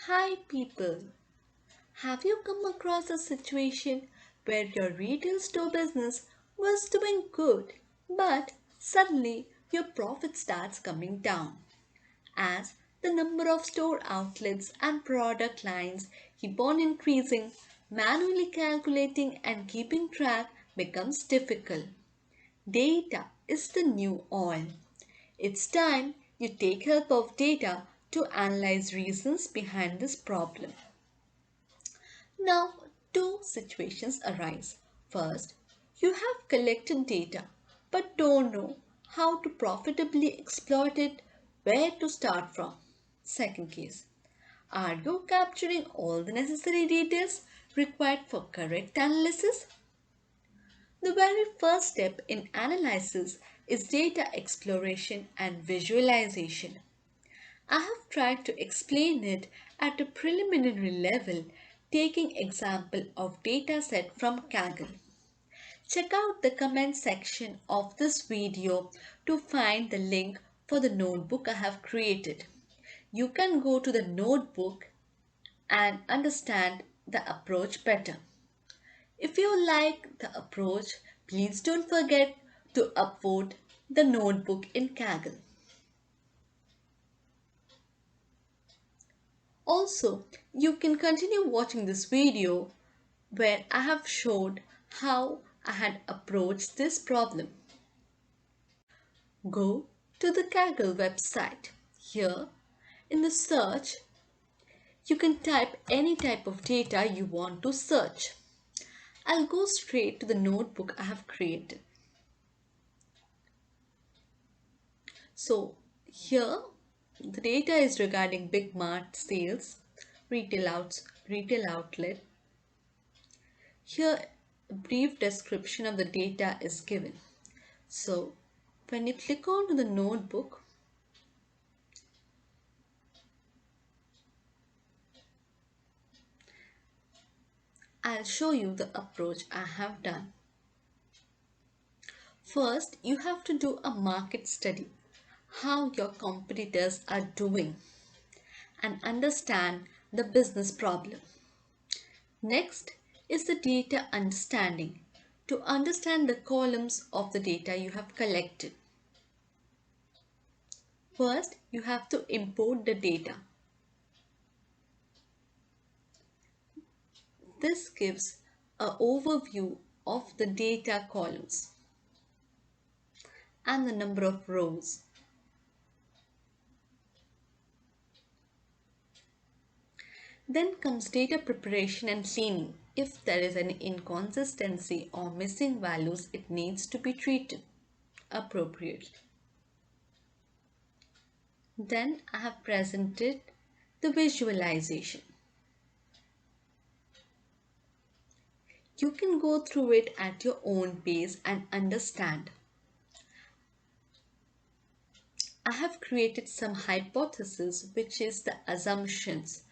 Hi people, have you come across a situation where your retail store business was doing good, but suddenly your profit starts coming down as the number of store outlets and product lines keep on increasing, manually calculating and keeping track becomes difficult. Data is the new oil. It's time you take help of data to analyze reasons behind this problem. Now, two situations arise. First, you have collected data but don't know how to profitably exploit it, where to start from. Second case, are you capturing all the necessary details required for correct analysis? The very first step in analysis is data exploration and visualization. I have tried to explain it at a preliminary level, taking example of dataset from Kaggle. Check out the comment section of this video to find the link for the notebook I have created. You can go to the notebook and understand the approach better. If you like the approach, please don't forget to upvote the notebook in Kaggle. Also, you can continue watching this video where I have showed how I had approached this problem. Go to the Kaggle website. Here in the search, you can type any type of data you want to search. I'll go straight to the notebook I have created. So here the data is regarding Big Mart sales, retail outlet. Here a brief description of the data is given. So when you click on the notebook, I'll show you the approach I have done. First, you have to do a market study, how your competitors are doing, and understand the business problem. Next is the data understanding, to understand the columns of the data you have collected. First, you have to import the data. This gives an overview of the data columns and the number of rows. Then comes data preparation and cleaning. If there is any inconsistency or missing values, it needs to be treated appropriately. Then I have presented the visualization. You can go through it at your own pace and understand. I have created some hypotheses, which is the assumptions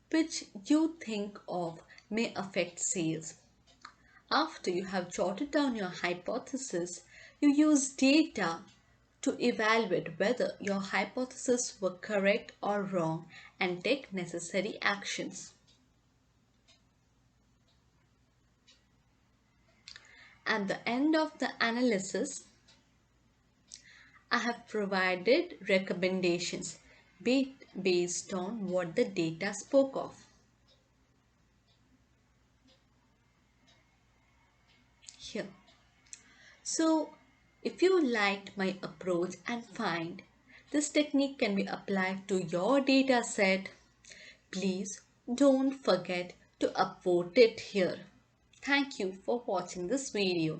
which you think of may affect sales. After you have jotted down your hypothesis, you use data to evaluate whether your hypotheses were correct or wrong and take necessary actions. At the end of the analysis, I have provided recommendations based on what the data spoke of. Here. So, if you liked my approach and find this technique can be applied to your data set, please don't forget to upvote it here. Thank you for watching this video.